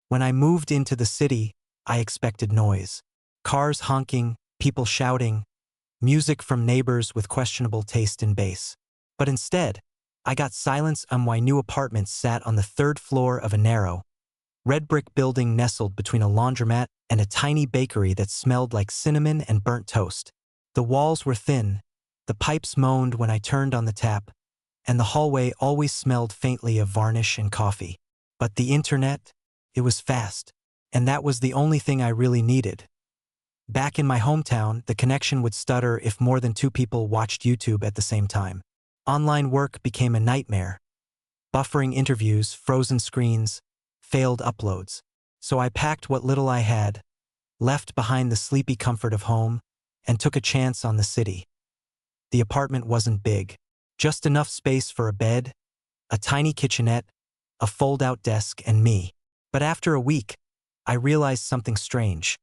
When I moved into the city, I expected noise. Cars honking, people shouting, music from neighbors with questionable taste in bass. But instead, I got silence. My new apartment sat on the third floor of a narrow, red brick building nestled between a laundromat and a tiny bakery that smelled like cinnamon and burnt toast. The walls were thin, the pipes moaned when I turned on the tap, and the hallway always smelled faintly of varnish and coffee. But the internet, it was fast, and that was the only thing I really needed. Back in my hometown, the connection would stutter if more than two people watched YouTube at the same time. Online work became a nightmare. Buffering interviews, frozen screens, failed uploads. So I packed what little I had, left behind the sleepy comfort of home, and took a chance on the city. The apartment wasn't big, just enough space for a bed, a tiny kitchenette, a fold-out desk, and me. But after a week, I realized something strange.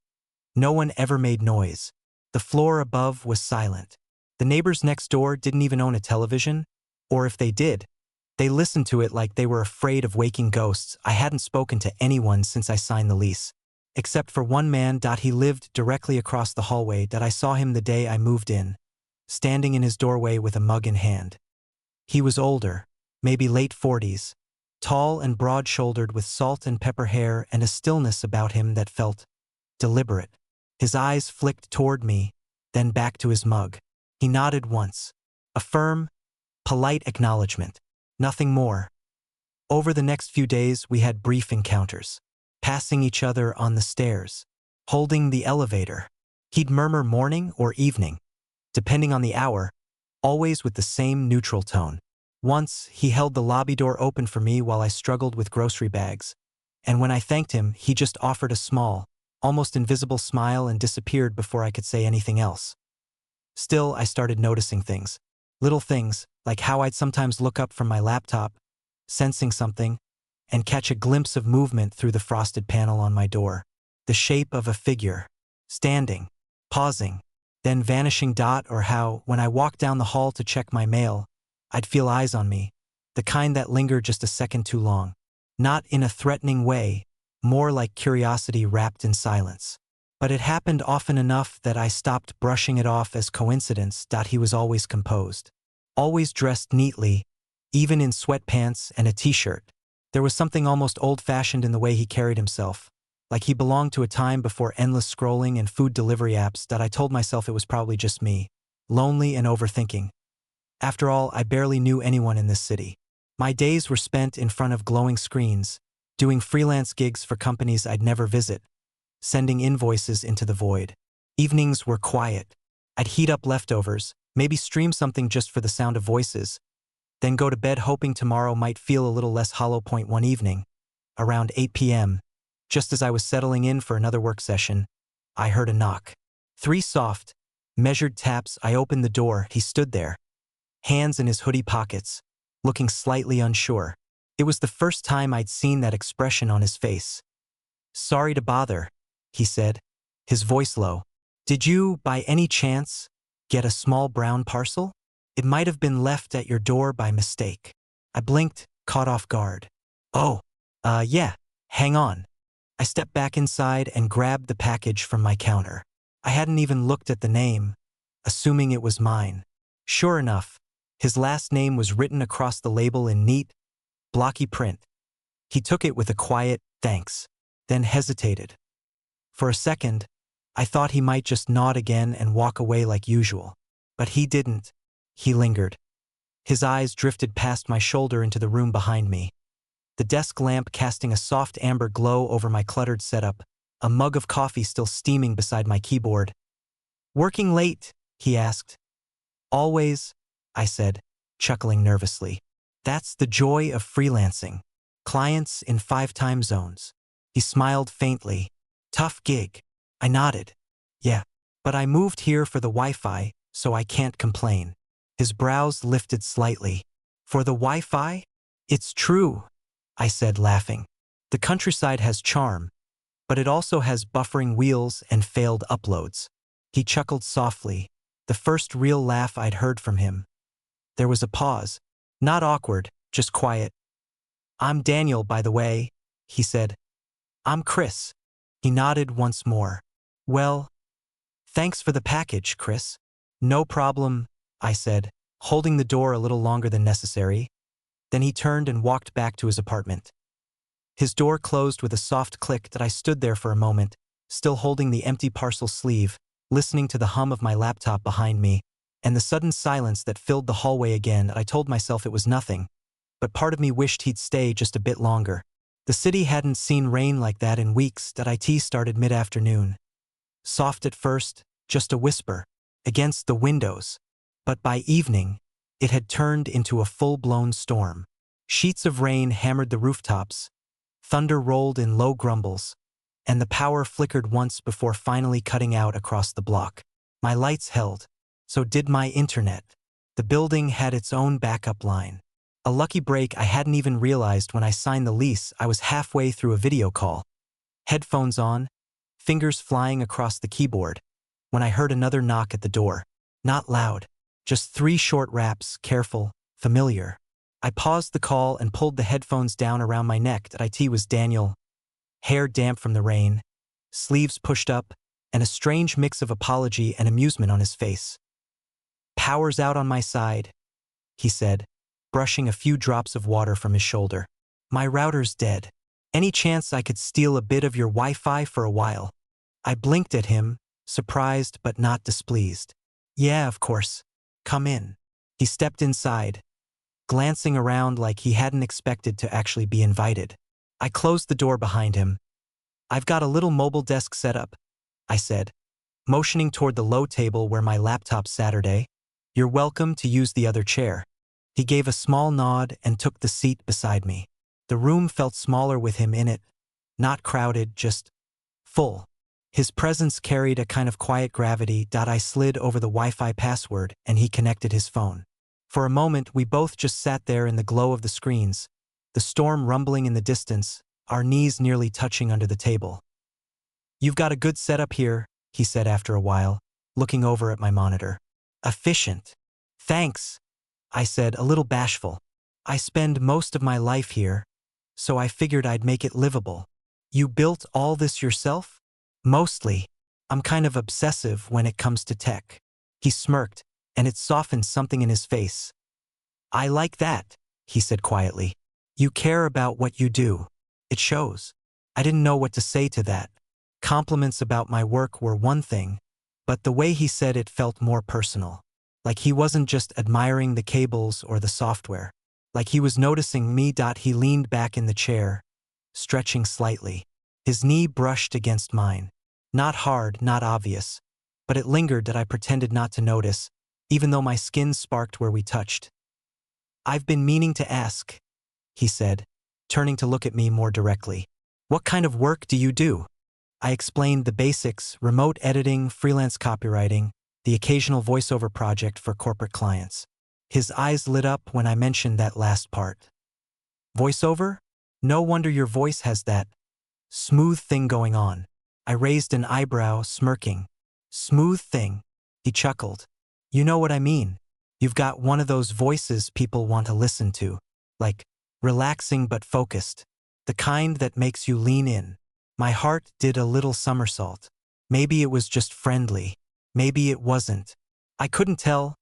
No one ever made noise. The floor above was silent. The neighbors next door didn't even own a television, or if they did, they listened to it like they were afraid of waking ghosts. I hadn't spoken to anyone since I signed the lease, except for one man. He lived directly across the hallway. I saw him the day I moved in, standing in his doorway with a mug in hand. He was older, maybe late 40s, tall and broad-shouldered with salt and pepper hair and a stillness about him that felt deliberate. His eyes flicked toward me, then back to his mug. He nodded once, a firm, polite acknowledgement. Nothing more. Over the next few days, we had brief encounters, passing each other on the stairs, holding the elevator. He'd murmur morning or evening, depending on the hour, always with the same neutral tone. Once, he held the lobby door open for me while I struggled with grocery bags, and when I thanked him, he just offered a small, almost invisible smile and disappeared before I could say anything else. Still, I started noticing things. Little things, like how I'd sometimes look up from my laptop, sensing something, and catch a glimpse of movement through the frosted panel on my door. The shape of a figure, standing, pausing, then vanishing. Or how, when I walked down the hall to check my mail, I'd feel eyes on me, the kind that linger just a second too long. Not in a threatening way, more like curiosity wrapped in silence. But it happened often enough that I stopped brushing it off as coincidence. He was always composed, always dressed neatly, even in sweatpants and a t-shirt. There was something almost old-fashioned in the way he carried himself, like he belonged to a time before endless scrolling and food delivery apps. I told myself it was probably just me, lonely and overthinking. After all, I barely knew anyone in this city. My days were spent in front of glowing screens, doing freelance gigs for companies I'd never visit, sending invoices into the void. Evenings were quiet. I'd heat up leftovers, maybe stream something just for the sound of voices, then go to bed hoping tomorrow might feel a little less hollow. One evening, around 8 p.m., just as I was settling in for another work session, I heard a knock. 3 soft, measured taps. I opened the door. He stood there, hands in his hoodie pockets, looking slightly unsure. It was the first time I'd seen that expression on his face. "Sorry to bother," he said, his voice low. "Did you, by any chance, get a small brown parcel? It might have been left at your door by mistake." I blinked, caught off guard. "Oh, yeah, hang on." I stepped back inside and grabbed the package from my counter. I hadn't even looked at the name, assuming it was mine. Sure enough, his last name was written across the label in neat, blocky print. He took it with a quiet thanks, then hesitated. For a second, I thought he might just nod again and walk away like usual. But he didn't. He lingered. His eyes drifted past my shoulder into the room behind me, the desk lamp casting a soft amber glow over my cluttered setup, a mug of coffee still steaming beside my keyboard. "Working late?" he asked. "Always," I said, chuckling nervously. "That's the joy of freelancing. Clients in 5 time zones." He smiled faintly. "Tough gig." I nodded. "Yeah, but I moved here for the Wi-Fi, so I can't complain." His brows lifted slightly. "For the Wi-Fi? It's true," I said, laughing. "The countryside has charm, but it also has buffering wheels and failed uploads." He chuckled softly, the first real laugh I'd heard from him. There was a pause. Not awkward, just quiet. "I'm Daniel, by the way," he said. I'm Chris. He nodded once more. Well, thanks for the package, Chris. No problem, I said, holding the door a little longer than necessary. Then he turned and walked back to his apartment. His door closed with a soft click that I stood there for a moment, still holding the empty parcel sleeve, listening to the hum of my laptop behind me, and the sudden silence that filled the hallway again. I told myself it was nothing, but part of me wished he'd stay just a bit longer. The city hadn't seen rain like that in weeks. It started mid-afternoon. Soft at first, just a whisper, against the windows. But by evening, it had turned into a full-blown storm. Sheets of rain hammered the rooftops, thunder rolled in low grumbles, and the power flickered once before finally cutting out across the block. My lights held, so did my internet. The building had its own backup line. A lucky break I hadn't even realized when I signed the lease. I was halfway through a video call, headphones on, fingers flying across the keyboard, when I heard another knock at the door. Not loud, just 3 short raps, careful, familiar. I paused the call and pulled the headphones down around my neck. It was Daniel, hair damp from the rain, sleeves pushed up, and a strange mix of apology and amusement on his face. "Power's out on my side," he said, brushing a few drops of water from his shoulder. "My router's dead. Any chance I could steal a bit of your Wi-Fi for a while?" I blinked at him, surprised but not displeased. "Yeah, of course. Come in." He stepped inside, glancing around like he hadn't expected to actually be invited. I closed the door behind him. "I've got a little mobile desk set up," I said, motioning toward the low table where my laptop sat. "You're welcome to use the other chair." He gave a small nod and took the seat beside me. The room felt smaller with him in it, not crowded, just full. His presence carried a kind of quiet gravity. I slid over the Wi-Fi password and he connected his phone. For a moment, we both just sat there in the glow of the screens, the storm rumbling in the distance, our knees nearly touching under the table. "You've got a good setup here," he said after a while, looking over at my monitor. "Efficient." "Thanks," I said, a little bashful. "I spend most of my life here, so I figured I'd make it livable." "You built all this yourself?" "Mostly. I'm kind of obsessive when it comes to tech." He smirked, and it softened something in his face. "I like that," he said quietly. "You care about what you do. It shows." I didn't know what to say to that. Compliments about my work were one thing, but the way he said it felt more personal. Like he wasn't just admiring the cables or the software. Like he was noticing me. He leaned back in the chair, stretching slightly. His knee brushed against mine. Not hard, not obvious, but it lingered. I pretended not to notice, even though my skin sparked where we touched. "I've been meaning to ask," he said, turning to look at me more directly. "What kind of work do you do?" I explained the basics: remote editing, freelance copywriting, the occasional voiceover project for corporate clients. His eyes lit up when I mentioned that last part. "Voiceover? No wonder your voice has that smooth thing going on." I raised an eyebrow, smirking. "Smooth thing?" He chuckled. "You know what I mean. You've got one of those voices people want to listen to. Like, relaxing but focused. The kind that makes you lean in." My heart did a little somersault. Maybe it was just friendly. Maybe it wasn't. I couldn't tell.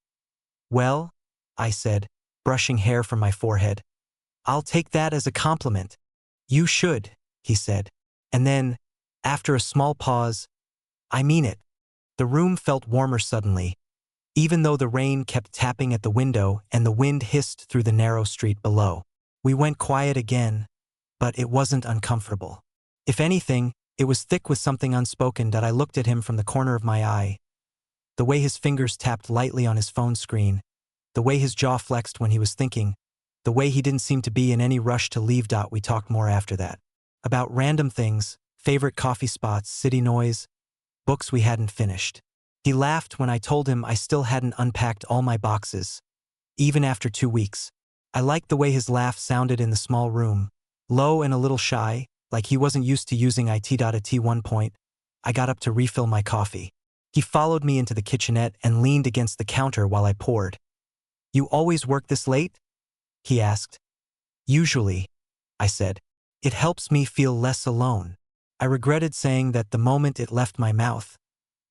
"Well," I said, brushing hair from my forehead, "I'll take that as a compliment." "You should," he said. And then, after a small pause, "I mean it." The room felt warmer suddenly, even though the rain kept tapping at the window and the wind hissed through the narrow street below. We went quiet again, but it wasn't uncomfortable. If anything, it was thick with something unspoken. I looked at him from the corner of my eye. The way his fingers tapped lightly on his phone screen, the way his jaw flexed when he was thinking, the way he didn't seem to be in any rush to leave. We talked more after that. About random things, favorite coffee spots, city noise, books we hadn't finished. He laughed when I told him I still hadn't unpacked all my boxes, even after 2 weeks. I liked the way his laugh sounded in the small room, low and a little shy, like he wasn't used to using it. At one point, I got up to refill my coffee. He followed me into the kitchenette and leaned against the counter while I poured. "You always work this late?" he asked. "Usually," I said. "It helps me feel less alone." I regretted saying that the moment it left my mouth,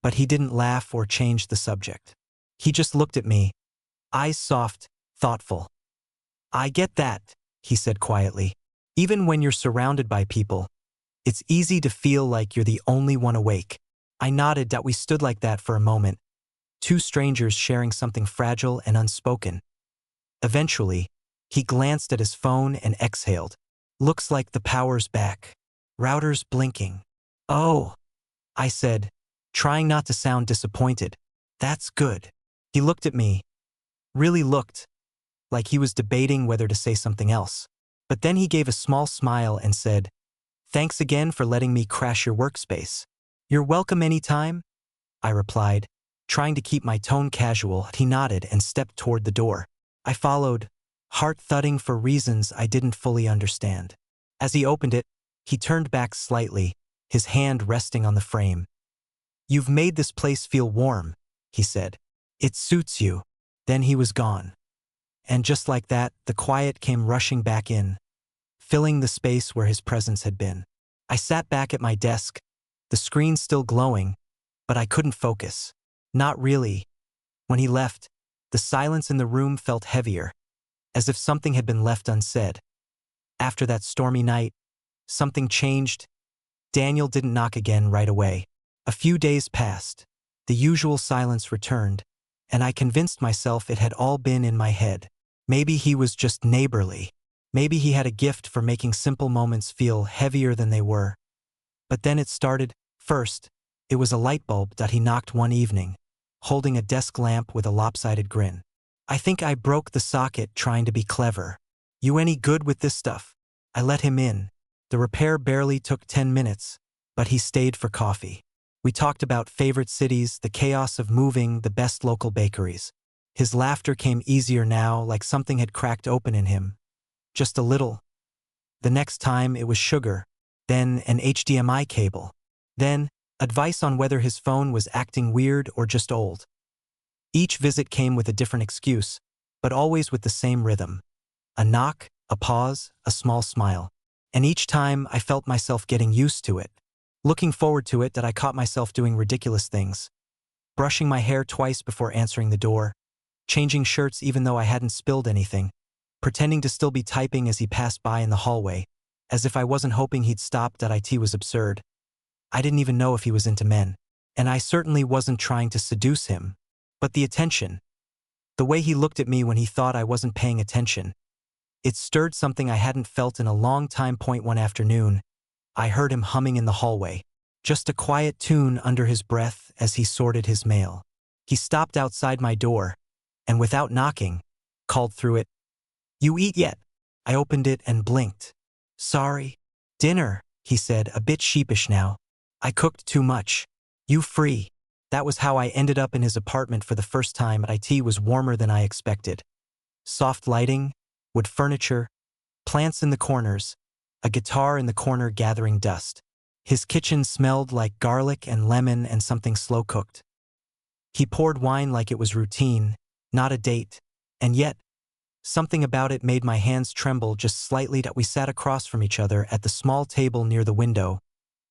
but he didn't laugh or change the subject. He just looked at me, eyes soft, thoughtful. I get that, he said quietly. Even when you're surrounded by people, it's easy to feel like you're the only one awake. I nodded that we stood like that for a moment, two strangers sharing something fragile and unspoken. Eventually, he glanced at his phone and exhaled. Looks like the power's back. Router's blinking. Oh, I said, trying not to sound disappointed. That's good. He looked at me, really looked, like he was debating whether to say something else. But then he gave a small smile and said, "Thanks again for letting me crash your workspace." "You're welcome anytime," I replied, trying to keep my tone casual. He nodded and stepped toward the door. I followed, heart thudding for reasons I didn't fully understand. As he opened it, he turned back slightly, his hand resting on the frame. "You've made this place feel warm," he said. "It suits you." Then he was gone. And just like that, the quiet came rushing back in, filling the space where his presence had been. I sat back at my desk, the screen still glowing, but I couldn't focus. Not really. When he left, the silence in the room felt heavier, as if something had been left unsaid. After that stormy night, something changed. Daniel didn't knock again right away. A few days passed. The usual silence returned, and I convinced myself it had all been in my head. Maybe he was just neighborly. Maybe he had a gift for making simple moments feel heavier than they were. But then it started. First, it was a light bulb that he knocked one evening, holding a desk lamp with a lopsided grin. I think I broke the socket trying to be clever. "You any good with this stuff?" I let him in. The repair barely took 10 minutes, but he stayed for coffee. We talked about favorite cities, the chaos of moving, the best local bakeries. His laughter came easier now, like something had cracked open in him. Just a little. The next time it was sugar, then an HDMI cable, then advice on whether his phone was acting weird or just old. Each visit came with a different excuse, but always with the same rhythm. A knock, a pause, a small smile. And each time I felt myself getting used to it, looking forward to it, that I caught myself doing ridiculous things. Brushing my hair twice before answering the door, changing shirts even though I hadn't spilled anything, pretending to still be typing as he passed by in the hallway, as if I wasn't hoping he'd stop. That IT was absurd. I didn't even know if he was into men, and I certainly wasn't trying to seduce him. But the attention, the way he looked at me when he thought I wasn't paying attention, it stirred something I hadn't felt in a long time. One afternoon, I heard him humming in the hallway, just a quiet tune under his breath as he sorted his mail. He stopped outside my door, and without knocking, called through it, "You eat yet?" I opened it and blinked. "Sorry." "Dinner," he said, a bit sheepish now. "I cooked too much." "You free?" That was how I ended up in his apartment for the first time. IT was warmer than I expected. Soft lighting, wood furniture, plants in the corners, a guitar in the corner gathering dust. His kitchen smelled like garlic and lemon and something slow-cooked. He poured wine like it was routine, not a date, and yet, something about it made my hands tremble just slightly. That we sat across from each other at the small table near the window,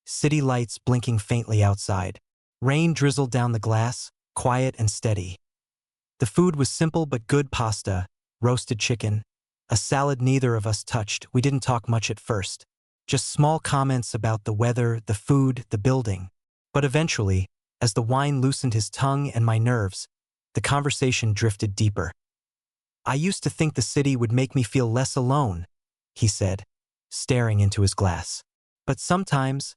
city lights blinking faintly outside. Rain drizzled down the glass, quiet and steady. The food was simple but good: pasta, roasted chicken, a salad neither of us touched. We didn't talk much at first, just small comments about the weather, the food, the building. But eventually, as the wine loosened his tongue and my nerves, the conversation drifted deeper. "I used to think the city would make me feel less alone," he said, staring into his glass. "But sometimes,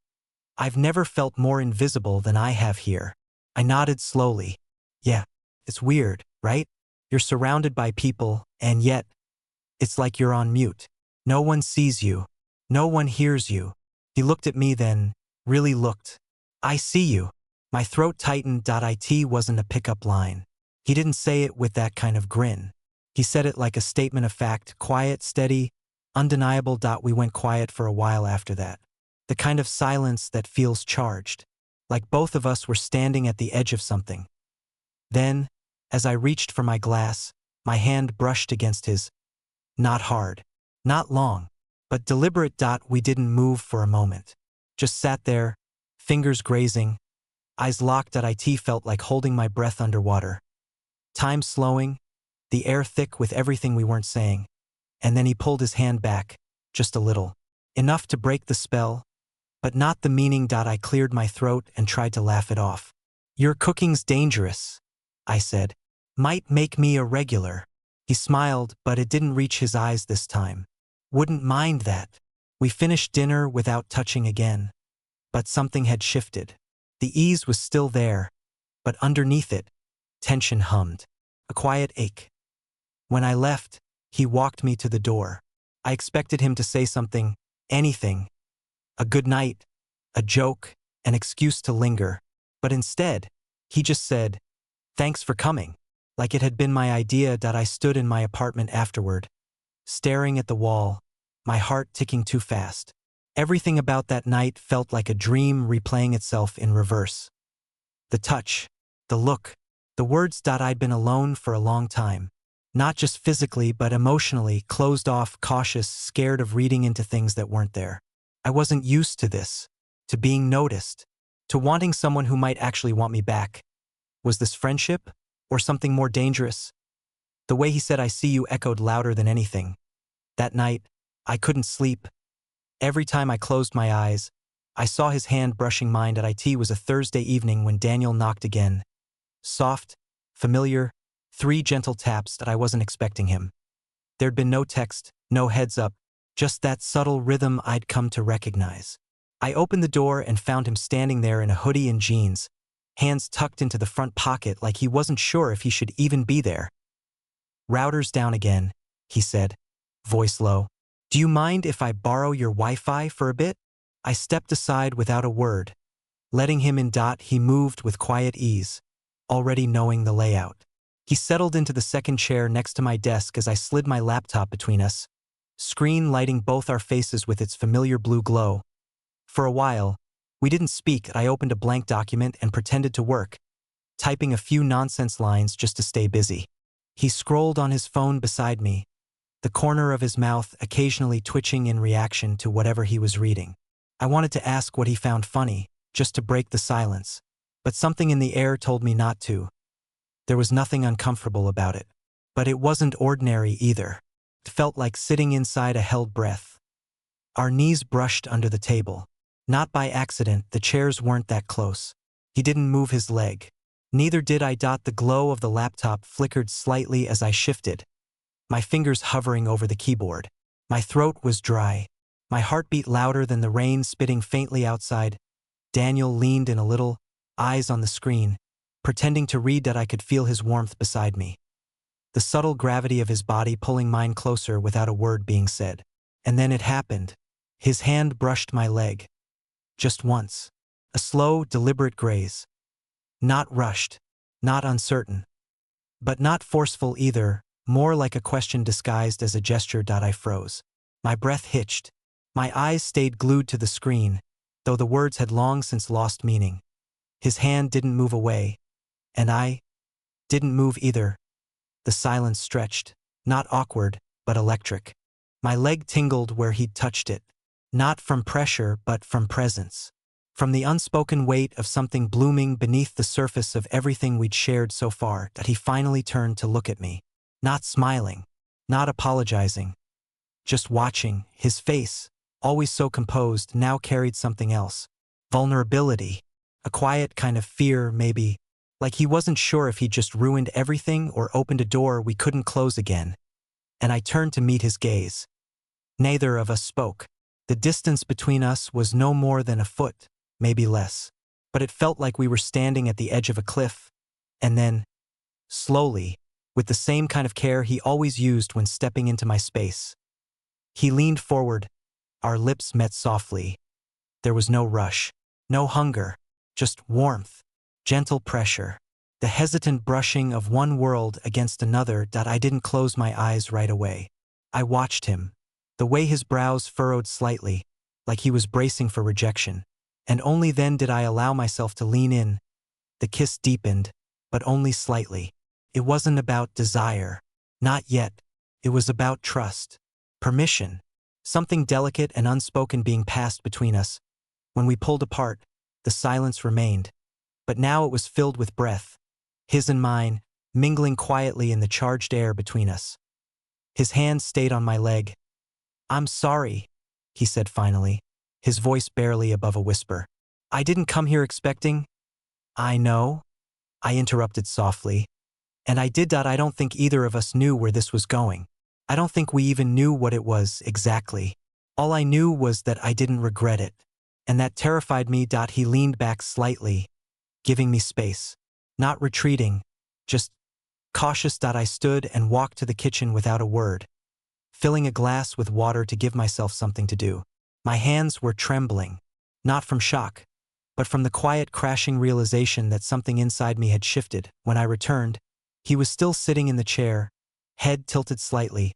I've never felt more invisible than I have here." I nodded slowly. "Yeah, it's weird, right? You're surrounded by people, and yet, it's like you're on mute. No one sees you. No one hears you." He looked at me then, really looked. "I see you." My throat tightened. It wasn't a pickup line. He didn't say it with that kind of grin. He said it like a statement of fact, quiet, steady, undeniable. We went quiet for a while after that. The kind of silence that feels charged, like both of us were standing at the edge of something. Then, as I reached for my glass, my hand brushed against his. Not hard, not long, but deliberate. We didn't move for a moment. Just sat there, fingers grazing, eyes locked. At it felt like holding my breath underwater. Time slowing, the air thick with everything we weren't saying. And then he pulled his hand back, just a little. Enough to break the spell, but not the meaning. I cleared my throat and tried to laugh it off. Your cooking's dangerous, I said. Might make me a regular. He smiled, but it didn't reach his eyes this time. Wouldn't mind that. We finished dinner without touching again. But something had shifted. The ease was still there, but underneath it, tension hummed. A quiet ache. When I left, he walked me to the door. I expected him to say something, anything. A good night, a joke, an excuse to linger. But instead, he just said, "Thanks for coming." Like it had been my idea. I stood in my apartment afterward, staring at the wall, my heart ticking too fast. Everything about that night felt like a dream replaying itself in reverse. The touch, the look, the words. I'd been alone for a long time. Not just physically but emotionally, closed off, cautious, scared of reading into things that weren't there. I wasn't used to this, to being noticed, to wanting someone who might actually want me back. Was this friendship? Or something more dangerous? The way he said "I see you" echoed louder than anything. That night, I couldn't sleep. Every time I closed my eyes, I saw his hand brushing mine. It was a Thursday evening when Daniel knocked again. Soft, familiar, 3 gentle taps. I wasn't expecting him. There'd been no text, no heads up, just that subtle rhythm I'd come to recognize. I opened the door and found him standing there in a hoodie and jeans, hands tucked into the front pocket like he wasn't sure if he should even be there. "Router's down again," he said, voice low. "Do you mind if I borrow your Wi-Fi for a bit?" I stepped aside without a word, letting him in. He moved with quiet ease, already knowing the layout. He settled into the second chair next to my desk as I slid my laptop between us, screen lighting both our faces with its familiar blue glow. For a while, we didn't speak. I opened a blank document and pretended to work, typing a few nonsense lines just to stay busy. He scrolled on his phone beside me, the corner of his mouth occasionally twitching in reaction to whatever he was reading. I wanted to ask what he found funny, just to break the silence, but something in the air told me not to. There was nothing uncomfortable about it, but it wasn't ordinary either. It felt like sitting inside a held breath. Our knees brushed under the table. Not by accident, the chairs weren't that close. He didn't move his leg. Neither did I. The glow of the laptop flickered slightly as I shifted, my fingers hovering over the keyboard. My throat was dry, my heart beat louder than the rain spitting faintly outside. Daniel leaned in a little, eyes on the screen, pretending to read. I could feel his warmth beside me, the subtle gravity of his body pulling mine closer without a word being said. And then it happened. His hand brushed my leg. Just once. A slow, deliberate graze. Not rushed, not uncertain, but not forceful either, more like a question disguised as a gesture. I froze. My breath hitched. My eyes stayed glued to the screen, though the words had long since lost meaning. His hand didn't move away, and I didn't move either. The silence stretched, not awkward, but electric. My leg tingled where he'd touched it. Not from pressure, but from presence. From the unspoken weight of something blooming beneath the surface of everything we'd shared so far. He finally turned to look at me. Not smiling, not apologizing, just watching. His face, always so composed, now carried something else. Vulnerability. A quiet kind of fear, maybe. Like he wasn't sure if he'd just ruined everything or opened a door we couldn't close again. And I turned to meet his gaze. Neither of us spoke. The distance between us was no more than a foot, maybe less. But it felt like we were standing at the edge of a cliff. And then, slowly, with the same kind of care he always used when stepping into my space, he leaned forward. Our lips met softly. There was no rush, no hunger, just warmth, gentle pressure, the hesitant brushing of one world against another. I didn't close my eyes right away. I watched him, the way his brows furrowed slightly, like he was bracing for rejection, and only then did I allow myself to lean in. The kiss deepened, but only slightly. It wasn't about desire. Not yet. It was about trust, permission, something delicate and unspoken being passed between us. When we pulled apart, the silence remained, but now it was filled with breath, his and mine, mingling quietly in the charged air between us. His hand stayed on my leg. "I'm sorry," he said finally, his voice barely above a whisper. "I didn't come here expecting—" "I know," I interrupted softly. "And I did. I don't think either of us knew where this was going. I don't think we even knew what it was exactly. All I knew was that I didn't regret it. And that terrified me." He leaned back slightly, giving me space. Not retreating, just cautious. I stood and walked to the kitchen without a word, filling a glass with water to give myself something to do. My hands were trembling, not from shock, but from the quiet crashing realization that something inside me had shifted. When I returned, he was still sitting in the chair, head tilted slightly,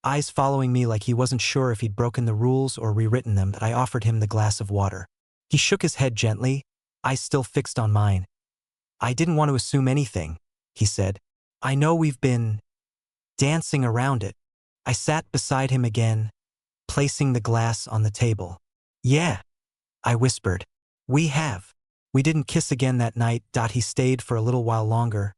eyes following me like he wasn't sure if he'd broken the rules or rewritten them. I offered him the glass of water. He shook his head gently, eyes still fixed on mine. "I didn't want to assume anything," he said. "I know we've been dancing around it." I sat beside him again, placing the glass on the table. "Yeah," I whispered. "We have." We didn't kiss again that night. He stayed for a little while longer,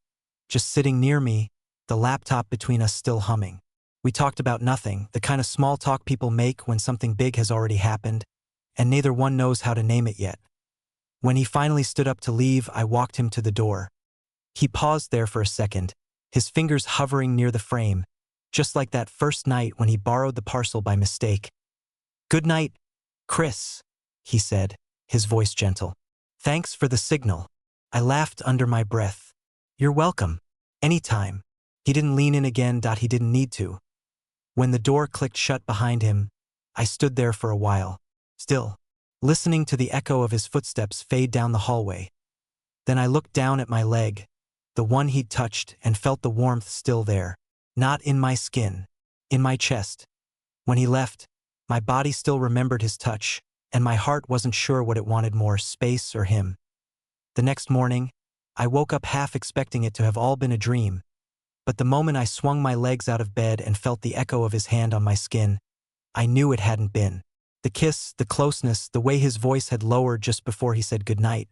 just sitting near me, the laptop between us still humming. We talked about nothing, the kind of small talk people make when something big has already happened, and neither one knows how to name it yet. When he finally stood up to leave, I walked him to the door. He paused there for a second, his fingers hovering near the frame, just like that first night when he borrowed the parcel by mistake. "Good night, Chris," he said, his voice gentle. "Thanks for the signal." I laughed under my breath. "You're welcome. Anytime." He didn't lean in again. He didn't need to. When the door clicked shut behind him, I stood there for a while, still, listening to the echo of his footsteps fade down the hallway. Then I looked down at my leg, the one he'd touched, and felt the warmth still there. Not in my skin, in my chest. When he left, my body still remembered his touch, and my heart wasn't sure what it wanted more, space or him. The next morning, I woke up half expecting it to have all been a dream. But the moment I swung my legs out of bed and felt the echo of his hand on my skin, I knew it hadn't been. The kiss, the closeness, the way his voice had lowered just before he said goodnight.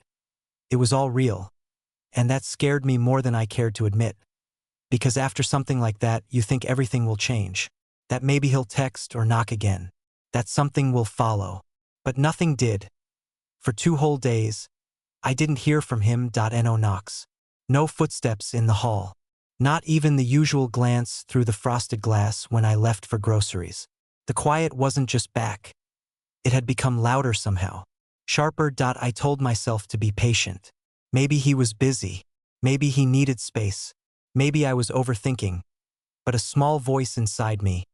It was all real. And that scared me more than I cared to admit. Because after something like that, you think everything will change. That maybe he'll text or knock again. That something will follow. But nothing did. For 2 whole days, I didn't hear from him. No knocks. No footsteps in the hall. Not even the usual glance through the frosted glass when I left for groceries. The quiet wasn't just back. It had become louder somehow. Sharper. I told myself to be patient. Maybe he was busy. Maybe he needed space. Maybe I was overthinking. But a small voice inside me,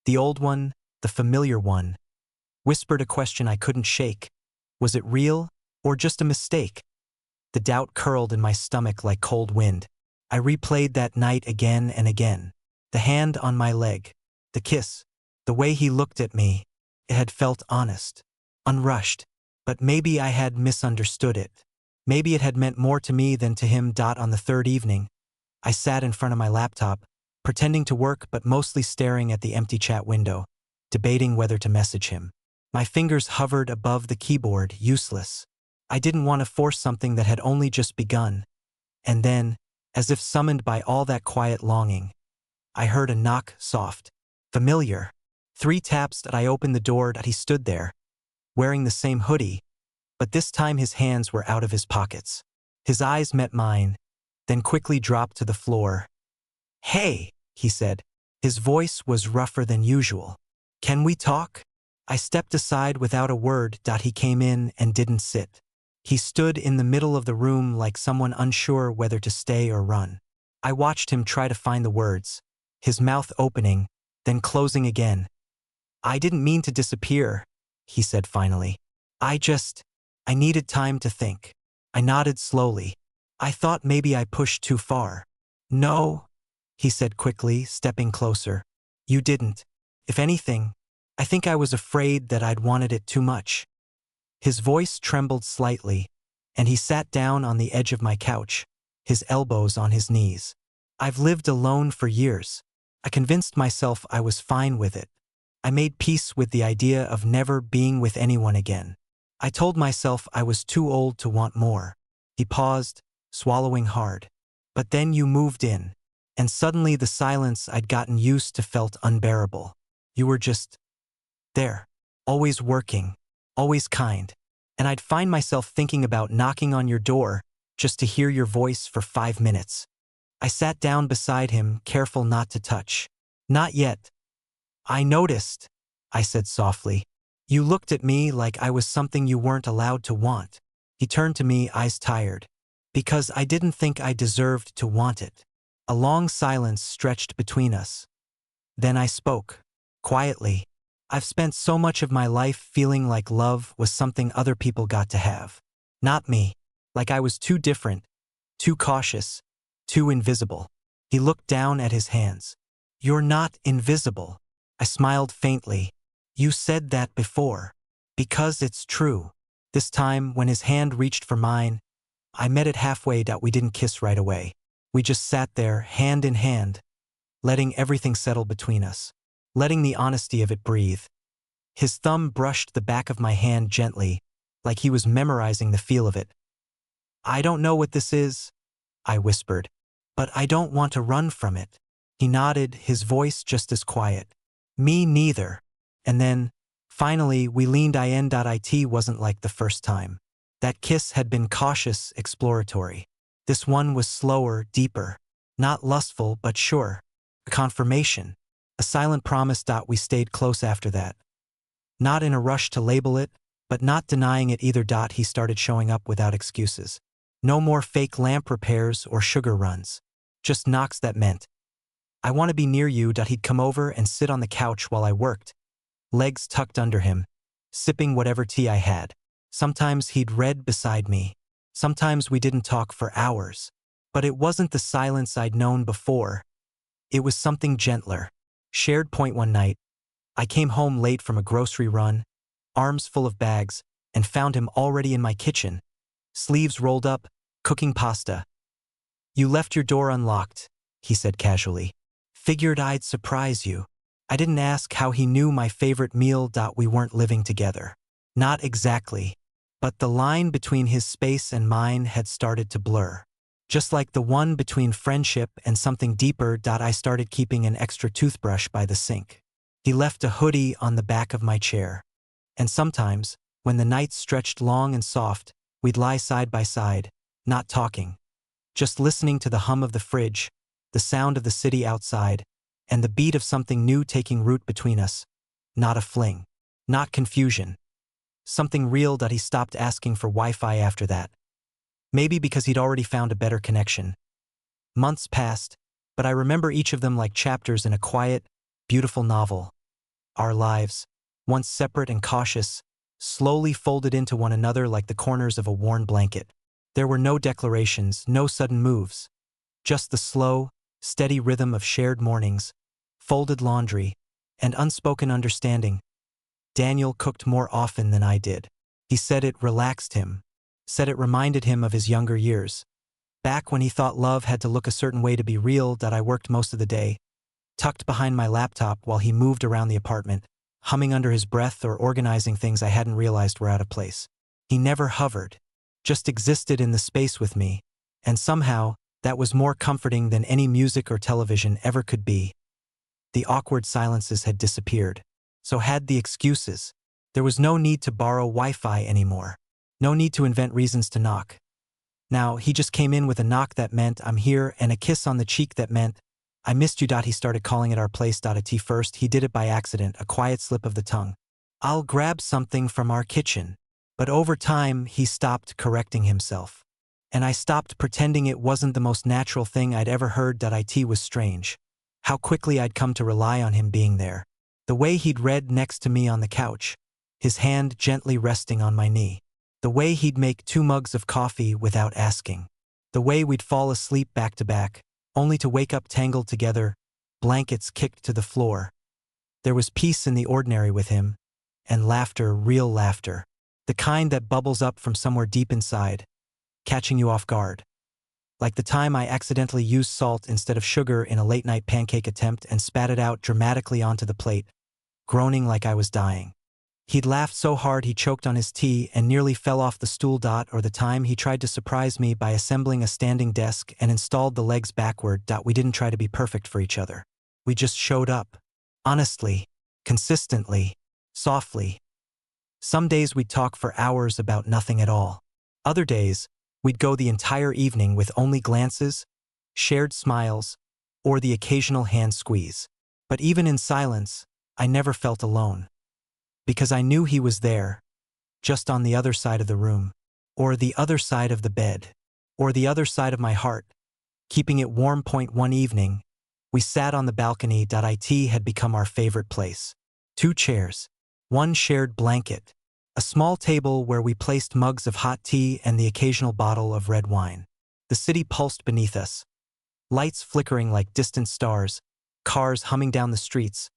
the old one, the familiar one, whispered a question I couldn't shake. Was it real or just a mistake? The doubt curled in my stomach like cold wind. I replayed that night again and again. The hand on my leg, the kiss, the way he looked at me. It had felt honest, unrushed. But maybe I had misunderstood it. Maybe it had meant more to me than to him. On the 3rd evening, I sat in front of my laptop, pretending to work but mostly staring at the empty chat window, debating whether to message him. My fingers hovered above the keyboard, useless. I didn't want to force something that had only just begun. And then, as if summoned by all that quiet longing, I heard a knock, soft, familiar. 3 taps. I opened the door. He stood there, wearing the same hoodie, but this time his hands were out of his pockets. His eyes met mine, then quickly dropped to the floor. "Hey," he said. His voice was rougher than usual. "Can we talk?" I stepped aside without a word. He came in and didn't sit. He stood in the middle of the room like someone unsure whether to stay or run. I watched him try to find the words, his mouth opening, then closing again. "I didn't mean to disappear," he said finally. I needed time to think." I nodded slowly. "I thought maybe I pushed too far." "No," he said quickly, stepping closer. "You didn't. If anything, I think I was afraid that I'd wanted it too much." His voice trembled slightly, and he sat down on the edge of my couch, his elbows on his knees. "I've lived alone for years. I convinced myself I was fine with it. I made peace with the idea of never being with anyone again. I told myself I was too old to want more. He paused, swallowing hard. But then you moved in, and suddenly the silence I'd gotten used to felt unbearable. You were just there, always working, always kind, and I'd find myself thinking about knocking on your door just to hear your voice for 5 minutes. I sat down beside him, careful not to touch. Not yet. I noticed, I said softly. You looked at me like I was something you weren't allowed to want. He turned to me, eyes tired. Because I didn't think I deserved to want it. A long silence stretched between us. Then I spoke, quietly. I've spent so much of my life feeling like love was something other people got to have. Not me. Like I was too different, too cautious, too invisible. He looked down at his hands. You're not invisible. I smiled faintly. You said that before. Because it's true. This time, when his hand reached for mine, I met it halfway. We didn't kiss right away. We just sat there, hand in hand, letting everything settle between us, letting the honesty of it breathe. His thumb brushed the back of my hand gently, like he was memorizing the feel of it. I don't know what this is, I whispered, but I don't want to run from it. He nodded, his voice just as quiet. Me neither. And then, finally, we leaned in. It wasn't like the first time. That kiss had been cautious, exploratory. This one was slower, deeper. Not lustful, but sure. A confirmation. A silent promise. We stayed close after that. Not in a rush to label it, but not denying it either. He started showing up without excuses. No more fake lamp repairs or sugar runs. Just knocks that meant, I want to be near you. He'd come over and sit on the couch while I worked, legs tucked under him, sipping whatever tea I had. Sometimes he'd read beside me. Sometimes we didn't talk for hours. But it wasn't the silence I'd known before. It was something gentler. Shared point one night. I came home late from a grocery run, arms full of bags, and found him already in my kitchen, sleeves rolled up, cooking pasta. You left your door unlocked, he said casually. Figured I'd surprise you. I didn't ask how he knew my favorite meal. We weren't living together. Not exactly. But the line between his space and mine had started to blur. Just like the one between friendship and something deeper. I started keeping an extra toothbrush by the sink. He left a hoodie on the back of my chair. And sometimes, when the nights stretched long and soft, we'd lie side by side, not talking. Just listening to the hum of the fridge, the sound of the city outside, and the beat of something new taking root between us. Not a fling. Not confusion. Something real. He stopped asking for Wi-Fi after that. Maybe because he'd already found a better connection. Months passed, but I remember each of them like chapters in a quiet, beautiful novel. Our lives, once separate and cautious, slowly folded into one another like the corners of a worn blanket. There were no declarations, no sudden moves. Just the slow, steady rhythm of shared mornings, folded laundry, and unspoken understanding. Daniel cooked more often than I did. He said it relaxed him, said it reminded him of his younger years. Back when he thought love had to look a certain way to be real. I worked most of the day, tucked behind my laptop while he moved around the apartment, humming under his breath or organizing things I hadn't realized were out of place. He never hovered, just existed in the space with me, and somehow, that was more comforting than any music or television ever could be. The awkward silences had disappeared. So had the excuses. There was no need to borrow Wi-Fi anymore. No need to invent reasons to knock. Now, he just came in with a knock that meant I'm here and a kiss on the cheek that meant I missed you. He started calling it our place. At first, he did it by accident, a quiet slip of the tongue. I'll grab something from our kitchen. But over time, he stopped correcting himself. And I stopped pretending it wasn't the most natural thing I'd ever heard. It was strange. How quickly I'd come to rely on him being there. The way he'd read next to me on the couch, his hand gently resting on my knee. The way he'd make 2 mugs of coffee without asking. The way we'd fall asleep back to back, only to wake up tangled together, blankets kicked to the floor. There was peace in the ordinary with him, and laughter, real laughter. The kind that bubbles up from somewhere deep inside, catching you off guard. Like the time I accidentally used salt instead of sugar in a late-night pancake attempt and spat it out dramatically onto the plate, groaning like I was dying. He'd laughed so hard he choked on his tea and nearly fell off the stool. Or the time he tried to surprise me by assembling a standing desk and installed the legs backward. We didn't try to be perfect for each other. We just showed up. Honestly, consistently, softly. Some days we'd talk for hours about nothing at all. Other days, we'd go the entire evening with only glances, shared smiles, or the occasional hand squeeze. But even in silence, I never felt alone. Because I knew he was there, just on the other side of the room, or the other side of the bed, or the other side of my heart, keeping it warm. One evening, we sat on the balcony. It had become our favorite place. 2 chairs, 1 shared blanket, a small table where we placed mugs of hot tea and the occasional bottle of red wine. The city pulsed beneath us, lights flickering like distant stars, cars humming down the streets,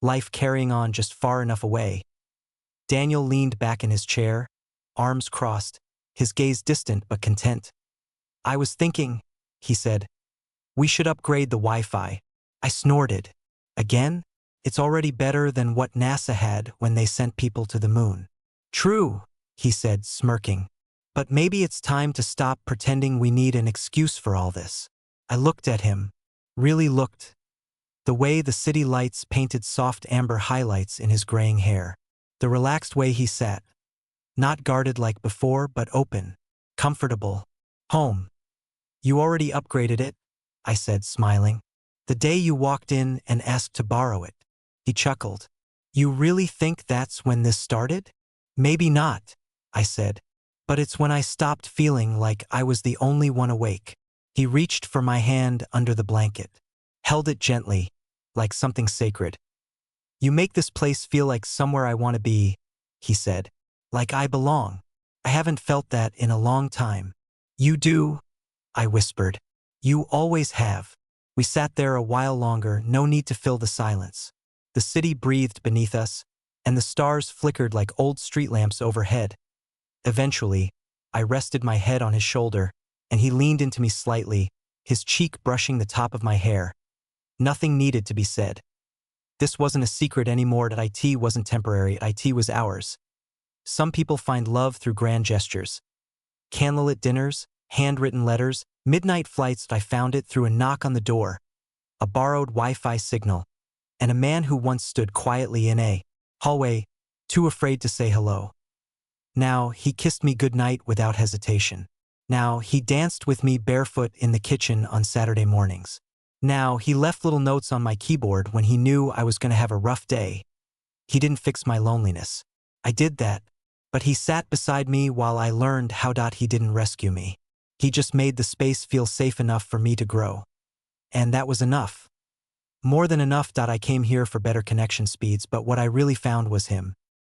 life carrying on just far enough away. Daniel leaned back in his chair, arms crossed, his gaze distant but content. "I was thinking," he said, "we should upgrade the Wi-Fi." I snorted. "Again? It's already better than what NASA had when they sent people to the moon." "True," he said, smirking. "But maybe it's time to stop pretending we need an excuse for all this." I looked at him, really looked. The way the city lights painted soft amber highlights in his graying hair. The relaxed way he sat. Not guarded like before, but open, comfortable. "Home. You already upgraded it," I said, smiling. "The day you walked in and asked to borrow it." He chuckled. "You really think that's when this started?" "Maybe not," I said. "But it's when I stopped feeling like I was the only one awake." He reached for my hand under the blanket, held it gently, like something sacred. "You make this place feel like somewhere I want to be," he said. "Like I belong. I haven't felt that in a long time." "You do," I whispered. "You always have." We sat there a while longer, no need to fill the silence. The city breathed beneath us, and the stars flickered like old street lamps overhead. Eventually, I rested my head on his shoulder, and he leaned into me slightly, his cheek brushing the top of my hair. Nothing needed to be said. This wasn't a secret anymore. It wasn't temporary. It was ours. Some people find love through grand gestures. Candlelit dinners, handwritten letters, midnight flights. I found it through a knock on the door, a borrowed Wi-Fi signal, and a man who once stood quietly in a hallway, too afraid to say hello. Now he kissed me goodnight without hesitation. Now he danced with me barefoot in the kitchen on Saturday mornings. Now he left little notes on my keyboard when he knew I was going to have a rough day. He didn't fix my loneliness. I did that, but he sat beside me while I learned how. He didn't rescue me. He just made the space feel safe enough for me to grow. And that was enough. More than enough. I came here for better connection speeds, but what I really found was him.